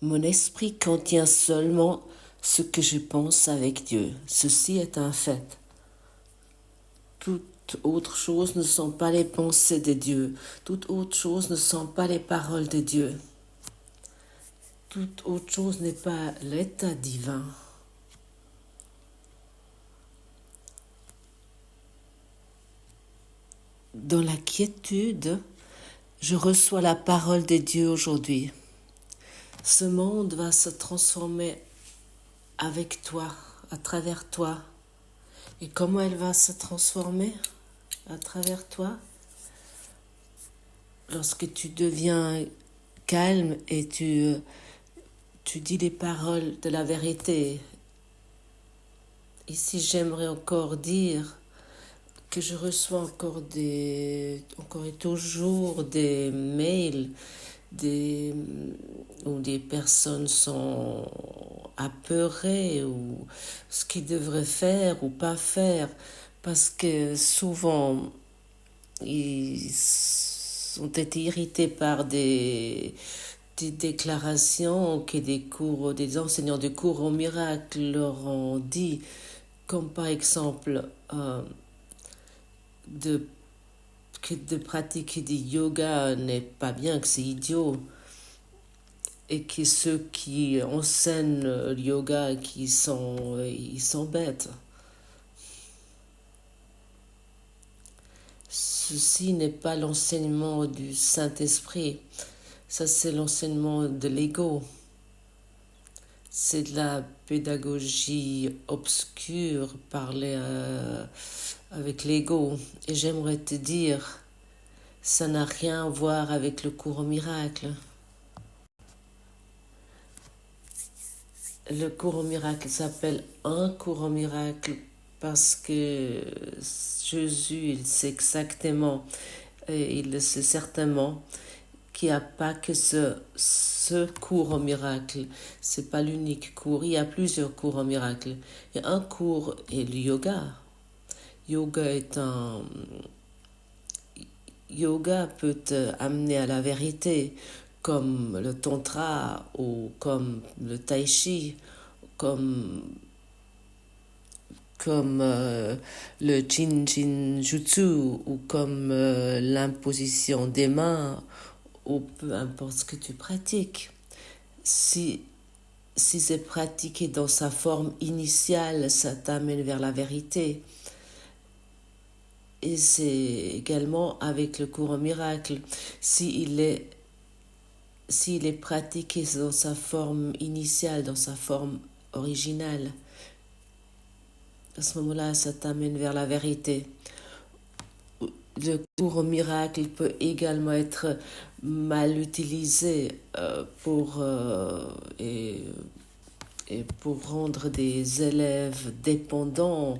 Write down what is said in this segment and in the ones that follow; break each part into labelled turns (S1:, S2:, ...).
S1: Mon esprit contient seulement ce que je pense avec Dieu. Ceci est un fait. Toute autre chose ne sont pas les pensées de Dieu. Toute autre chose ne sont pas les paroles de Dieu. Toute autre chose n'est pas l'état divin. Dans la quiétude, je reçois la parole de Dieu aujourd'hui. Ce monde va se transformer avec toi, à travers toi. Et comment elle va se transformer à travers toi? Lorsque tu deviens calme et tu dis les paroles de la vérité. Ici, j'aimerais encore dire que je reçois encore et toujours des mails où des personnes sont apeurées ou ce qu'ils devraient faire ou pas faire parce que souvent ils ont été irrités par des déclarations que des enseignants de cours au miracle leur ont dit, comme par exemple que de pratiquer du yoga n'est pas bien, que c'est idiot, et que ceux qui enseignent le yoga, ils sont bêtes. Ceci n'est pas l'enseignement du Saint-Esprit, ça c'est l'enseignement de l'ego. C'est de la pédagogie obscure, parler avec l'ego. Et j'aimerais te dire, ça n'a rien à voir avec le cours au miracle. Le cours au miracle s'appelle un cours au miracle parce que Jésus, il sait exactement, et il le sait certainement, qu'il n'y a pas que ce cours au miracle. C'est pas l'unique cours. Il y a plusieurs cours au miracle. Il y a un cours et le yoga. Yoga peut te amener à la vérité, comme le tantra ou comme le tai chi, comme le Jin Jin Jutsu ou comme l'imposition des mains ou peu importe ce que tu pratiques. Si c'est pratiqué dans sa forme initiale, ça t'amène vers la vérité. Et c'est également avec le cours au miracle. S'il est pratiqué dans sa forme initiale, dans sa forme originale, à ce moment-là, ça t'amène vers la vérité. Le cours au miracle peut également être mal utilisé pour rendre des élèves dépendants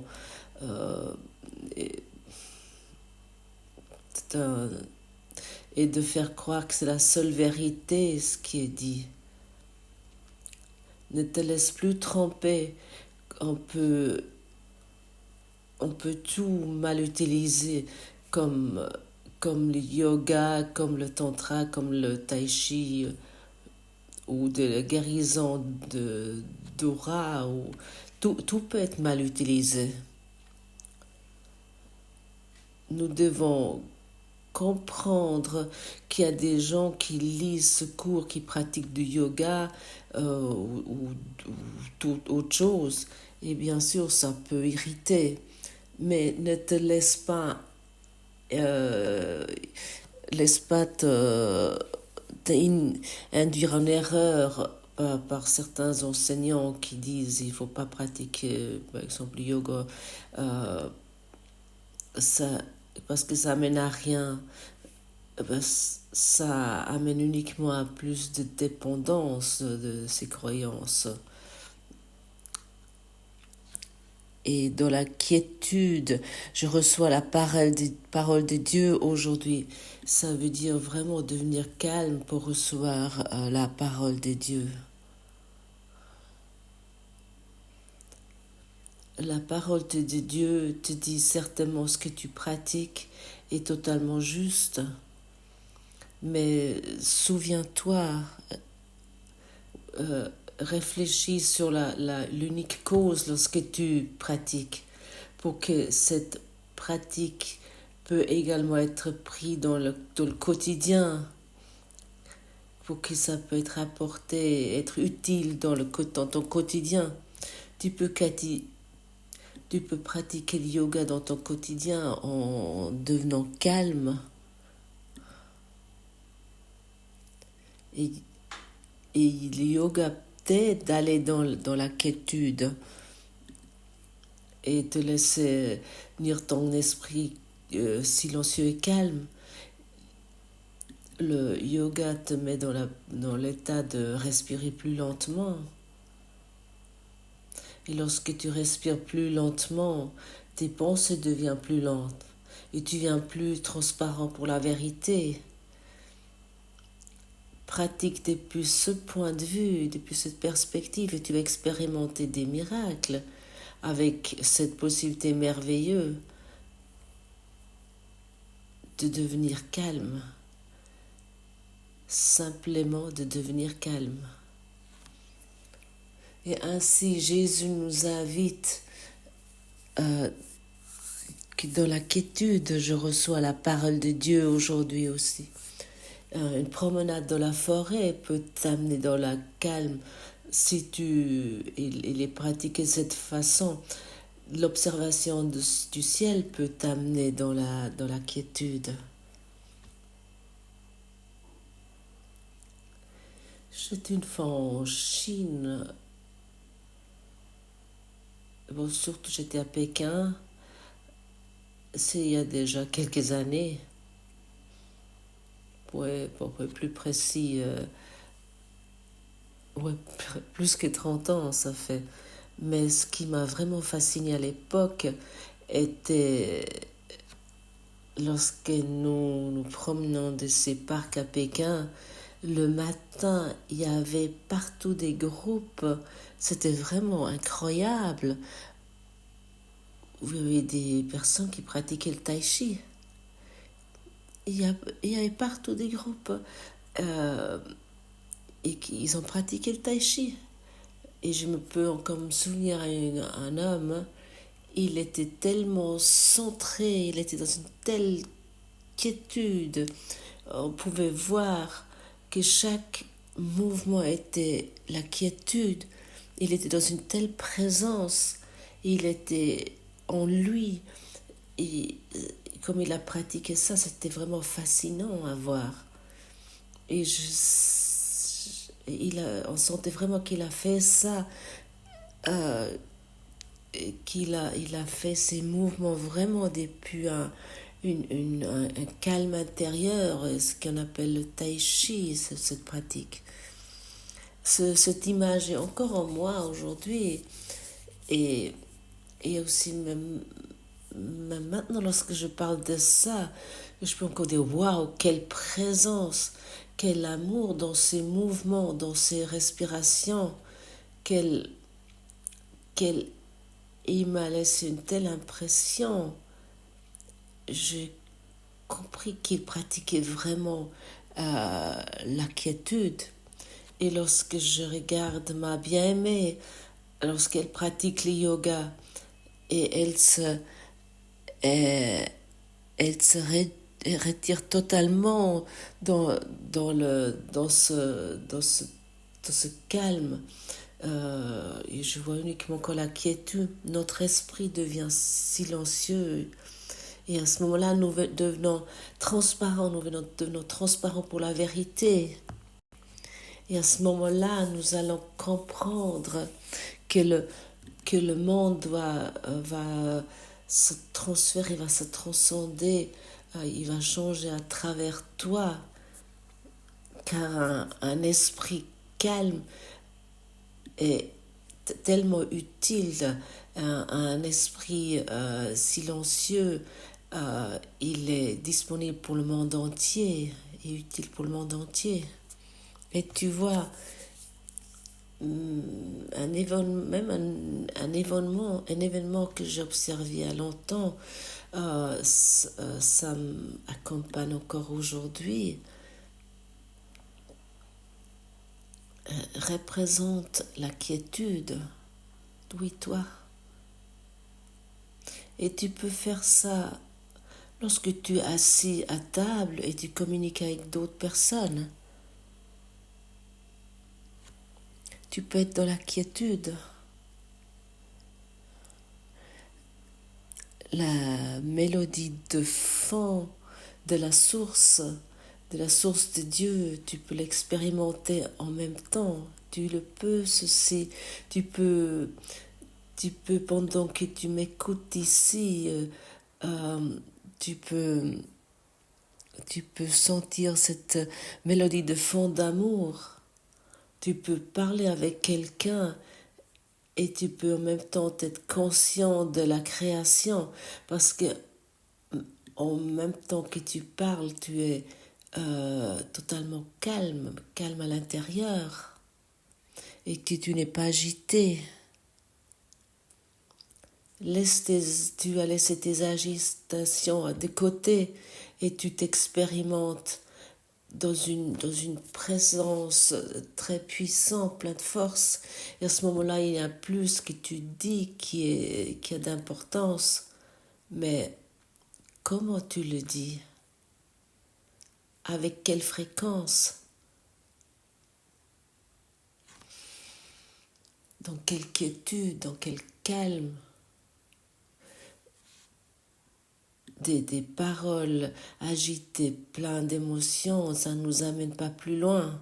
S1: et de faire croire que c'est la seule vérité ce qui est dit. Ne te laisse plus tromper. On peut tout mal utiliser comme le yoga, comme le tantra, comme le tai chi ou de la guérison d'aura. Tout peut être mal utilisé. Nous devons comprendre qu'il y a des gens qui lisent ce cours, qui pratiquent du yoga ou toute autre chose. Et bien sûr, ça peut irriter. Mais ne te laisse pas induire en erreur par certains enseignants qui disent il ne faut pas pratiquer, par exemple, le yoga, parce que ça mène à rien. Ça amène uniquement à plus de dépendance de ces croyances. Et dans la quiétude, je reçois la parole de Dieu aujourd'hui. Ça veut dire vraiment devenir calme pour recevoir la parole de Dieu. La parole de Dieu te dit certainement ce que tu pratiques est totalement juste. Mais souviens-toi, réfléchis sur l'unique cause lorsque tu pratiques, pour que cette pratique peut également être prise dans le quotidien, pour que ça peut être apporté, être utile dans ton quotidien. Tu peux, tu peux pratiquer le yoga dans ton quotidien en devenant calme et, et le yoga t'aide d'aller dans la quiétude et te laisser venir ton esprit silencieux et calme. Le yoga te met dans l'état de respirer plus lentement. Et lorsque tu respires plus lentement, tes pensées deviennent plus lentes et tu deviens plus transparent pour la vérité. Pratique depuis ce point de vue, depuis cette perspective, et tu vas expérimenter des miracles avec cette possibilité merveilleuse de devenir calme. Simplement de devenir calme. Et ainsi, Jésus nous invite que dans la quiétude, je reçois la parole de Dieu aujourd'hui aussi. Une promenade dans la forêt peut t'amener dans la calme si il est pratiqué de cette façon. L'observation du ciel peut t'amener dans la quiétude. J'étais une fois en Chine. Bon, surtout j'étais à Pékin. C'est il y a déjà quelques années. Ouais, pour être plus précis, ouais, plus que 30 ans ça fait. Mais ce qui m'a vraiment fasciné à l'époque était lorsque nous promenons de ces parcs à Pékin, le matin, il y avait partout des groupes. C'était vraiment incroyable. Vous avez des personnes qui pratiquaient le tai chi. Il y avait partout des groupes et ils ont pratiqué le tai chi. Et je me peux encore me souvenir un homme, il était tellement centré, il était dans une telle quiétude. On pouvait voir que chaque mouvement était la quiétude. Il était dans une telle présence, il était en lui. Et comme il a pratiqué ça, c'était vraiment fascinant à voir. Et on sentait vraiment qu'il a fait ça, euh, il a fait ces mouvements vraiment depuis un calme intérieur, ce qu'on appelle le tai chi, cette pratique. Cette image est encore en moi aujourd'hui. Et, et aussi, même maintenant, lorsque je parle de ça, je peux encore dire waouh, quelle présence, quel amour dans ces mouvements, dans ces respirations, quel, quel, il m'a laissé une telle impression. J'ai compris qu'il pratiquait vraiment la quiétude. Et lorsque je regarde ma bien-aimée, lorsqu'elle pratique le yoga, et euh, elle se retire totalement dans ce calme. Et je vois uniquement que la quiétude, notre esprit devient silencieux. Et à ce moment-là, nous devenons transparents, devenons transparents pour la vérité. Et à ce moment-là, nous allons comprendre que que le monde va se transférer, va se transcender, il va changer à travers toi, car un esprit calme est tellement utile, un esprit silencieux, il est disponible pour le monde entier, et utile pour le monde entier. Et tu vois, un événement que j'ai observé il y a longtemps, ça m'accompagne encore aujourd'hui. représente la quiétude. Oui, toi. Et tu peux faire ça lorsque tu es assis à table et tu communiques avec d'autres personnes. Tu peux être dans la quiétude. La mélodie de fond de la source de Dieu, tu peux l'expérimenter en même temps. Tu le peux, ceci. Tu peux, pendant que tu m'écoutes ici, tu peux, sentir cette mélodie de fond d'amour. Tu peux parler avec quelqu'un et tu peux en même temps être conscient de la création parce que en même temps que tu parles, tu es totalement calme, calme à l'intérieur et que tu n'es pas agité. Tu as laissé tes agitations de côté et tu t'expérimentes dans une présence très puissante, pleine de force. Et à ce moment-là, il y a plus que tu dis qui a d'importance. Mais comment tu le dis? Avec quelle fréquence? Dans quelle quiétude? Dans quel calme? Des paroles agitées, pleines d'émotions, ça ne nous amène pas plus loin.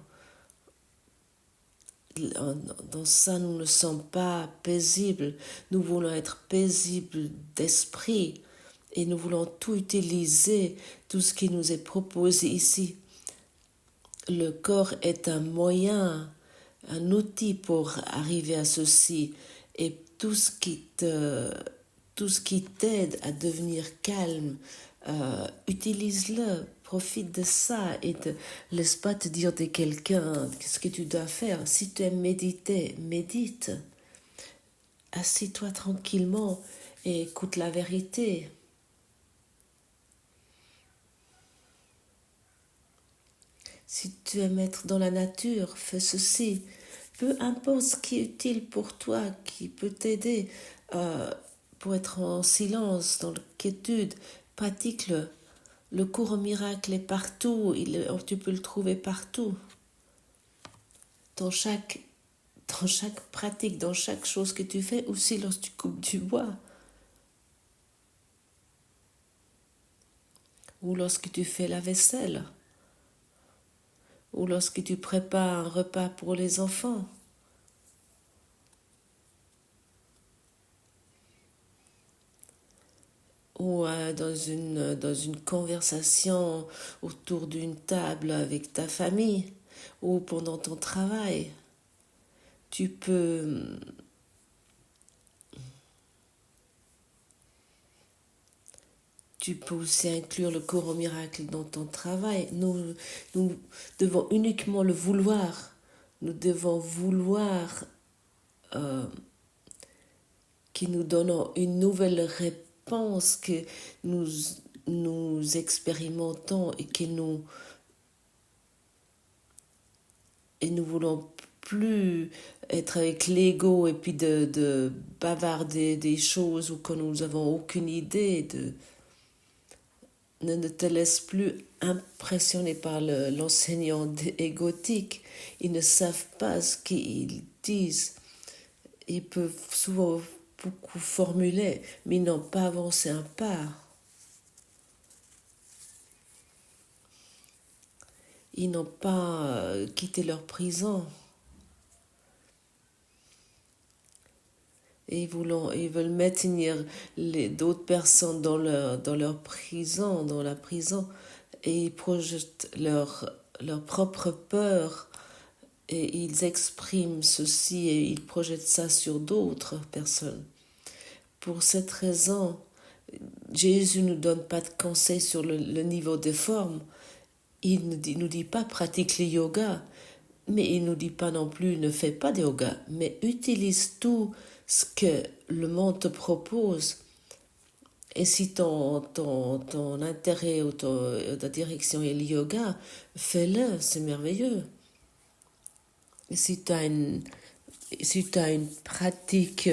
S1: Dans ça, nous ne sommes pas paisibles. Nous voulons être paisibles d'esprit et nous voulons tout utiliser, tout ce qui nous est proposé ici. Le corps est un moyen, un outil pour arriver à ceci. Et tout ce qui t'aide à devenir calme, utilise-le, profite de ça et ne laisse pas te dire de quelqu'un ce que tu dois faire. Si tu aimes méditer, médite. Assis-toi tranquillement et écoute la vérité. Si tu aimes être dans la nature, fais ceci. Peu importe ce qui est utile pour toi, qui peut t'aider pour être en silence, dans la quiétude, pratique-le. Le cours au miracle est partout, tu peux le trouver partout. Dans chaque pratique, dans chaque chose que tu fais, aussi lorsque tu coupes du bois. Ou lorsque tu fais la vaisselle. Ou lorsque tu prépares un repas pour les enfants. Ou dans une conversation autour d'une table avec ta famille. Ou pendant ton travail. Tu peux aussi inclure le cours au miracle dans ton travail. Nous devons uniquement le vouloir. Nous devons vouloir que nous donnons une nouvelle réponse que nous expérimentons et que nous voulons plus être avec l'ego et puis de bavarder des choses où que nous n'avons aucune idée de. Ne te laisse plus impressionner par l'enseignant égotique. Ils ne savent pas ce qu'ils disent. Ils peuvent souvent beaucoup formuler, mais ils n'ont pas avancé un pas. Ils n'ont pas quitté leur prison. Et ils veulent maintenir d'autres personnes dans leur prison, dans la prison, et ils projettent leur propre peur, et ils expriment ceci, et ils projettent ça sur d'autres personnes. Pour cette raison, Jésus ne nous donne pas de conseils sur le niveau des formes. Il ne nous dit pas pratique le yoga, mais il ne nous dit pas non plus ne fais pas de yoga, mais utilise tout ce que le monde te propose. Et si ton intérêt ou ta direction est le yoga, fais-le, c'est merveilleux. Si tu as si tu as une pratique,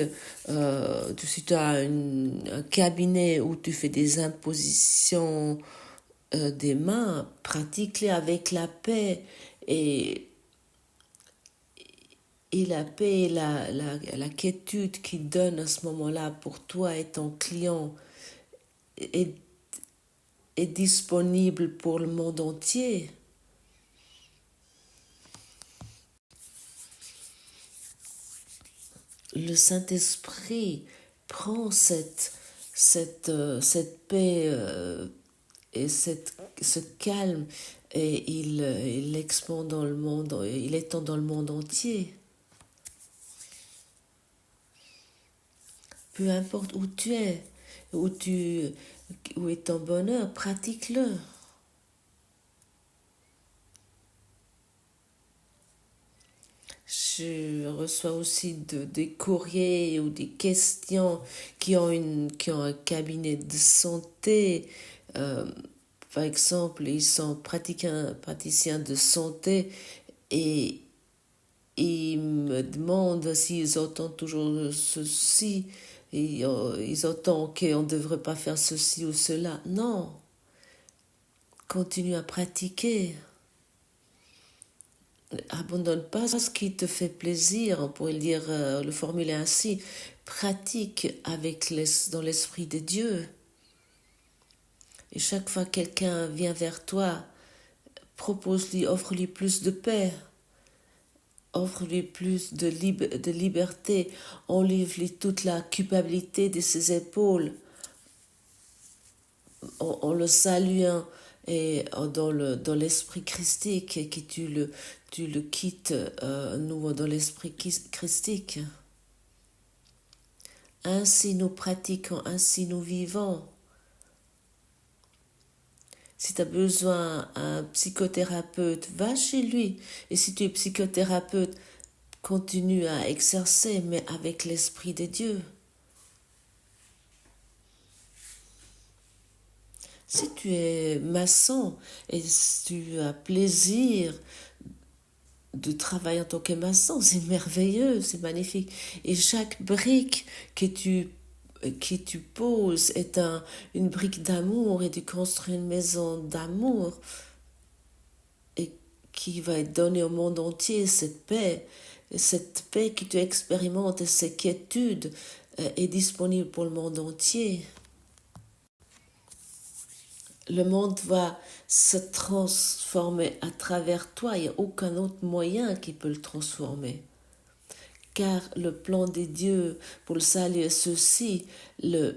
S1: si tu as un cabinet où tu fais des impositions des mains, pratique-les avec la paix et, et la paix et la quiétude qu'il donne à ce moment-là pour toi et ton client est, est disponible pour le monde entier. Le Saint-Esprit prend cette paix et ce calme et il l'expand dans le monde, il étend dans le monde entier. Peu importe où tu es, où est ton bonheur, pratique-le. Je reçois aussi des courriers ou des questions qui ont un cabinet de santé. Euh, Par exemple, ils sont praticiens de santé et ils me demandent s'ils entendent toujours ceci. Et, ils entendent qu'on ne devrait pas faire ceci ou cela. Non, continue à pratiquer. Abandonne pas ce qui te fait plaisir, on pourrait le formuler ainsi. Pratique dans l'esprit de Dieu. Et chaque fois que quelqu'un vient vers toi, propose-lui, offre-lui plus de paix, offre-lui plus de liberté, enlève-lui toute la culpabilité de ses épaules, en le saluant et dans l'esprit christique, et que tu le quittes nouveau dans l'esprit christique. Ainsi nous pratiquons, ainsi nous vivons. Si tu as besoin d'un psychothérapeute, va chez lui. Et si tu es psychothérapeute, continue à exercer, mais avec l'Esprit de Dieu. Si tu es maçon et si tu as plaisir de travailler en tant que maçon, c'est merveilleux, c'est magnifique. Et chaque brique que tu poses est une brique d'amour et tu construis une maison d'amour et qui va donner au monde entier cette paix. Et cette paix que tu expérimentes et cette quiétude est disponible pour le monde entier. Le monde va se transformer à travers toi. Il n'y a aucun autre moyen qui peut le transformer. Car le plan de Dieu pour le salut est ceci. Le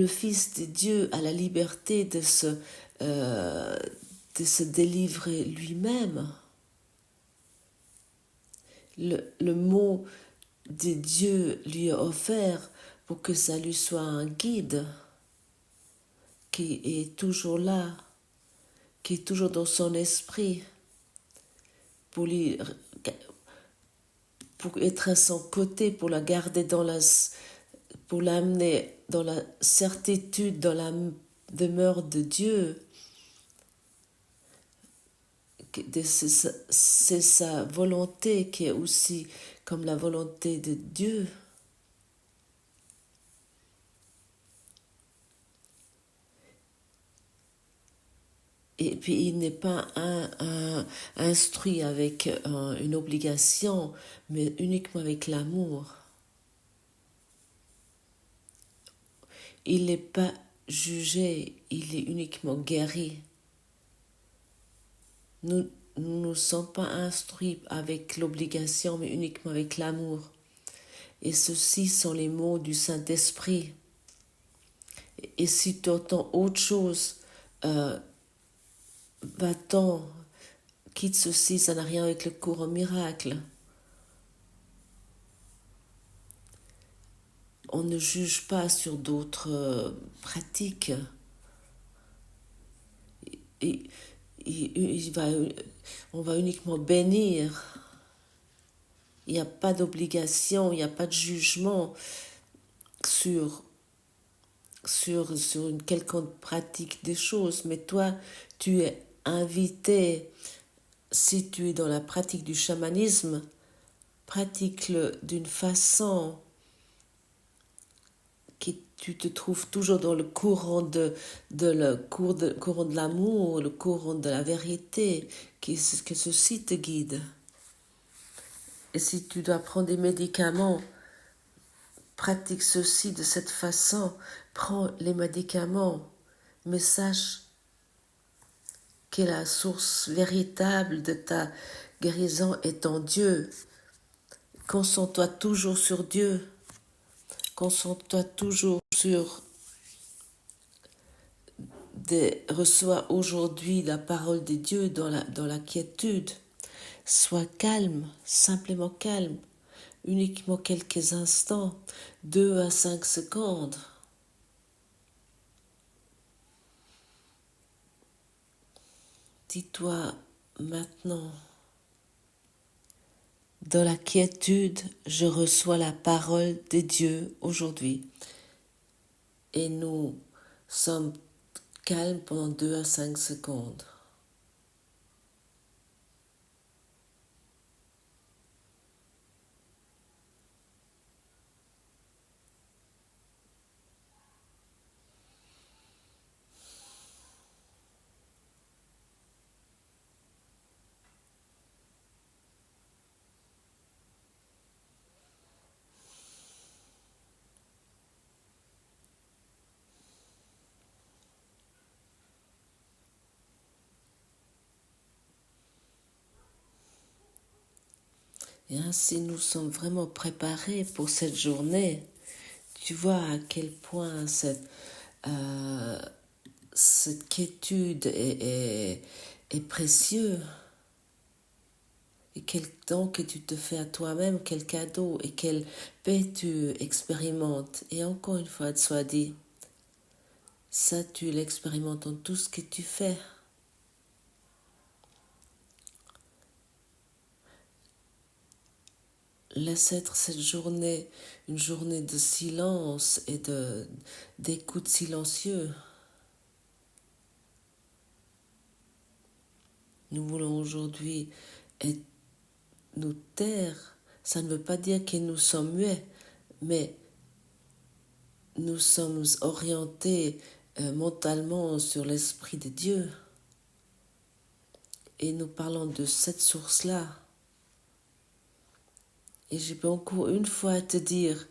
S1: Fils de Dieu a la liberté de se délivrer lui-même. Le mot de Dieu lui est offert pour que ça lui soit un guide qui est toujours là, qui est toujours dans son esprit, pour être à son côté, pour la garder pour l'amener dans la certitude, dans la demeure de Dieu. C'est sa volonté qui est aussi comme la volonté de Dieu. Et puis il n'est pas instruit avec une obligation, mais uniquement avec l'amour. Il n'est pas jugé, il est uniquement guéri. Nous ne sommes pas instruits avec l'obligation, mais uniquement avec l'amour. Et ceux-ci sont les mots du Saint-Esprit. Et si tu entends autre chose, va-t'en, quitte ceci, ça n'a rien avec le cours au miracle. On ne juge pas sur d'autres pratiques. On va uniquement bénir. Il n'y a pas d'obligation, il n'y a pas de jugement sur une quelconque pratique des choses. Mais toi, tu es invité si tu es dans la pratique du chamanisme, pratique-le d'une façon que tu te trouves toujours dans le courant courant de l'amour, le courant de la vérité, que ceci te guide. Et si tu dois prendre des médicaments, pratique ceci de cette façon, prends les médicaments, mais sache que la source véritable de ta guérison est en Dieu. Concentre-toi toujours sur Dieu. Concentre-toi toujours sur reçois aujourd'hui la parole de Dieu dans la quiétude. Sois calme, simplement calme, uniquement quelques instants, 2 à 5 secondes. Dis-toi maintenant, dans la quiétude, je reçois la parole de Dieu aujourd'hui. Et nous sommes calmes pendant 2 à 5 secondes. Et ainsi nous sommes vraiment préparés pour cette journée. Tu vois à quel point cette quiétude est précieuse. Et quel don que tu te fais à toi-même, quel cadeau et quelle paix tu expérimentes. Et encore une fois, soit dit, ça tu l'expérimentes dans tout ce que tu fais. Laisse être cette journée une journée de silence et d'écoute silencieux. Nous voulons aujourd'hui nous taire. Ça ne veut pas dire que nous sommes muets, mais nous sommes orientés mentalement sur l'Esprit de Dieu. Et nous parlons de cette source-là. Et je peux encore une fois te dire,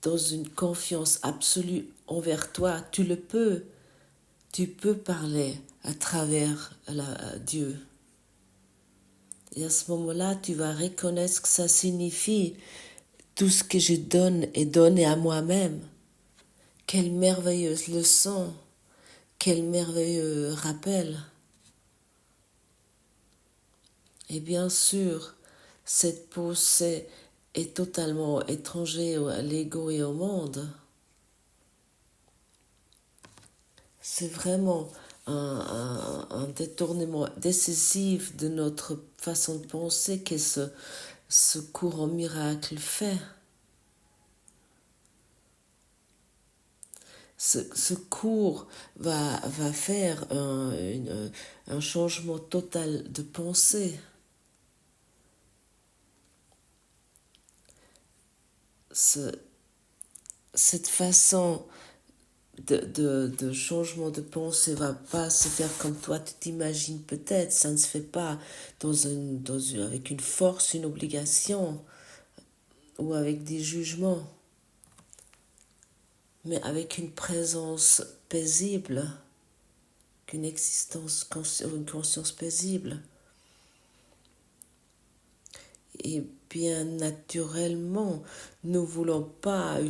S1: dans une confiance absolue envers toi, tu le peux. Tu peux parler à travers Dieu. Et à ce moment-là, tu vas reconnaître que ça signifie tout ce que je donne est donné à moi-même. Quelle merveilleuse leçon, quel merveilleux rappel. Et bien sûr, cette pensée est totalement étrangère à l'ego et au monde. C'est vraiment un détournement décisif de notre façon de penser que ce courant miracle fait. Ce cours va faire un changement total de pensée. Cette façon de changement de pensée va pas se faire comme toi tu t'imagines peut-être. Ça ne se fait pas avec une force, une obligation ou avec des jugements, mais avec une présence paisible, une conscience paisible. Et bien naturellement, nous ne voulons pas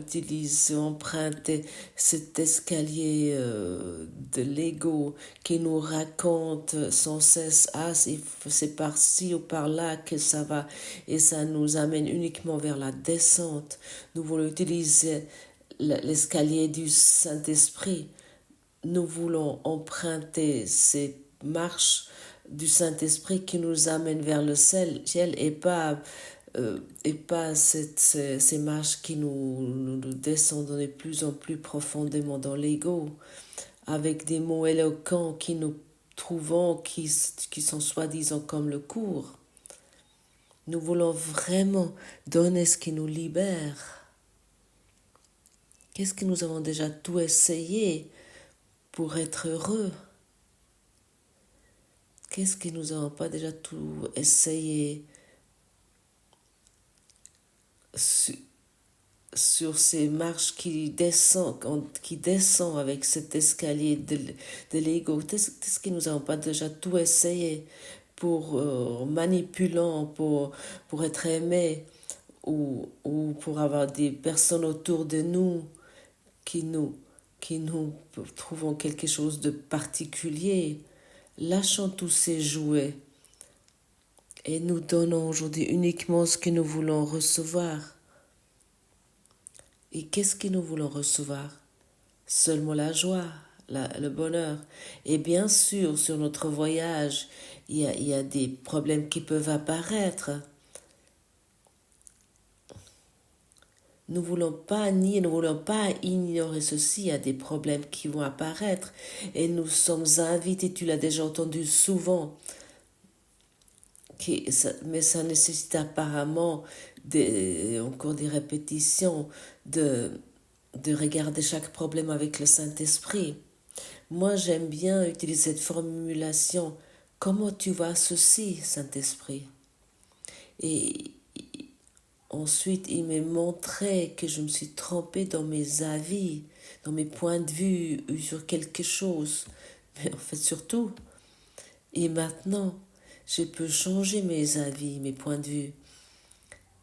S1: emprunter cet escalier de l'ego qui nous raconte sans cesse, ah, c'est par-ci ou par-là que ça va, et ça nous amène uniquement vers la descente. Nous voulons utiliser l'escalier du Saint-Esprit. Nous voulons emprunter ces marches du Saint-Esprit qui nous amène vers le ciel et pas ces marches qui nous descendent de plus en plus profondément dans l'ego avec des mots éloquents qui nous trouvons qui sont soi-disant comme le cours. Nous voulons vraiment donner ce qui nous libère. Qu'est-ce que nous avons déjà tout essayé pour être heureux? Qu'est-ce que nous n'avons pas déjà tout essayé sur ces marches qui descendent avec cet escalier de l'ego? Qu'est-ce que nous n'avons pas déjà tout essayé pour manipulant, pour être aimé ou pour avoir des personnes autour de nous qui nous, qui nous trouvons quelque chose de particulier? Lâchons tous ces jouets et nous donnons aujourd'hui uniquement ce que nous voulons recevoir. Et qu'est-ce que nous voulons recevoir? Seulement la joie, le bonheur. Et bien sûr, sur notre voyage, il y a des problèmes qui peuvent apparaître. Nous ne voulons pas nier, nous ne voulons pas ignorer ceci, il y a des problèmes qui vont apparaître. Et nous sommes invités, tu l'as déjà entendu souvent, mais ça nécessite apparemment encore des répétitions, de regarder chaque problème avec le Saint-Esprit. Moi, j'aime bien utiliser cette formulation. Comment tu vois ceci, Saint-Esprit? Et ensuite, il m'a montré que je me suis trompée dans mes avis, dans mes points de vue sur quelque chose. Mais en fait, surtout. Et maintenant, je peux changer mes avis, mes points de vue.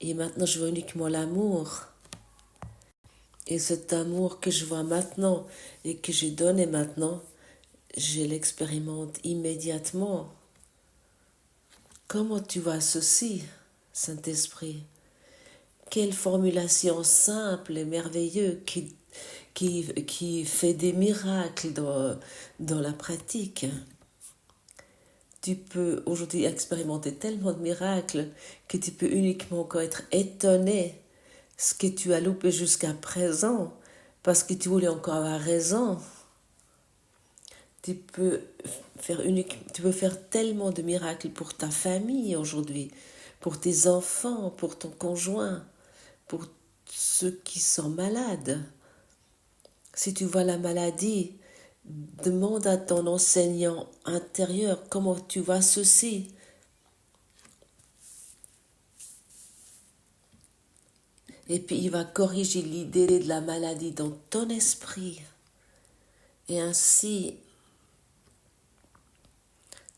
S1: Et maintenant, je vois uniquement l'amour. Et cet amour que je vois maintenant et que j'ai donné maintenant, je l'expérimente immédiatement. Comment tu vois ceci, Saint-Esprit? Quelle formulation simple et merveilleuse qui fait des miracles dans la pratique. Tu peux aujourd'hui expérimenter tellement de miracles que tu peux uniquement encore être étonné ce que tu as loupé jusqu'à présent parce que tu voulais encore avoir raison. Tu peux faire tellement de miracles pour ta famille aujourd'hui, pour tes enfants, pour ton conjoint, pour ceux qui sont malades. Si tu vois la maladie, demande à ton enseignant intérieur comment tu vois ceci. Et puis il va corriger l'idée de la maladie dans ton esprit. Et ainsi,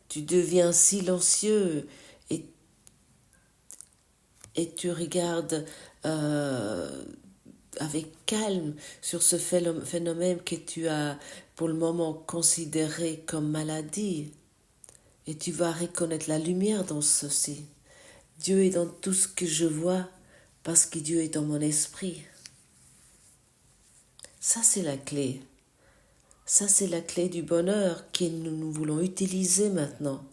S1: tu deviens silencieux et tu regardes avec calme sur ce phénomène que tu as pour le moment considéré comme maladie. Et tu vas reconnaître la lumière dans ceci. Dieu est dans tout ce que je vois parce que Dieu est dans mon esprit. Ça, c'est la clé. Ça, c'est la clé du bonheur que nous voulons utiliser maintenant.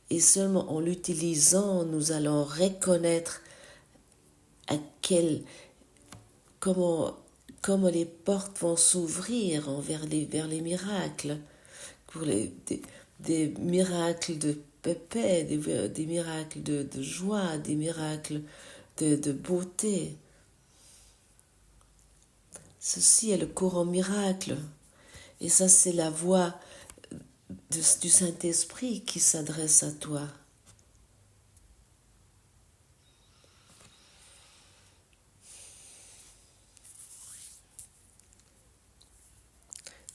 S1: Et seulement en l'utilisant, nous allons reconnaître comment les portes vont s'ouvrir vers les miracles, pour des miracles de paix, des miracles de joie, des miracles de beauté. Ceci est le courant miracle. Et ça, c'est la voix du Saint-Esprit qui s'adresse à toi.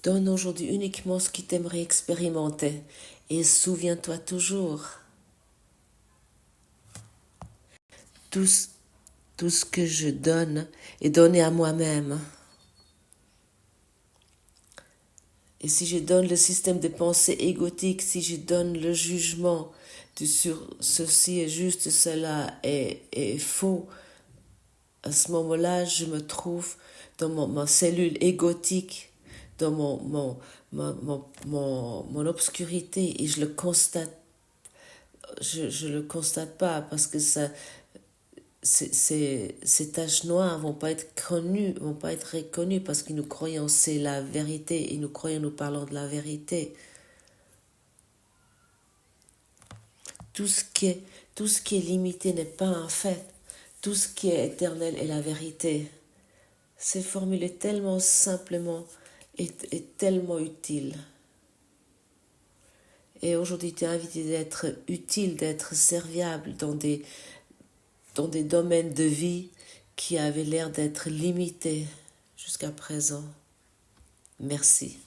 S1: Donne aujourd'hui uniquement ce qui t'aimerait expérimenter et souviens-toi toujours. Tout ce que je donne est donné à moi-même. Et si je donne le système de pensée égotique, si je donne le jugement sur ceci est juste, cela est faux, à ce moment-là, je me trouve dans ma cellule égotique, dans mon obscurité, et je le constate. Je le constate pas parce que ces taches noires vont pas être reconnues parce que nous croyons c'est la vérité et nous croyons nous parlons de la vérité. Tout ce qui est, tout ce qui est limité n'est pas un fait. Tout ce qui est éternel est la vérité. C'est formulé tellement simplement et tellement utile. Et aujourd'hui, tu es invité d'être utile, d'être serviable dans des domaines de vie qui avaient l'air d'être limités jusqu'à présent. Merci.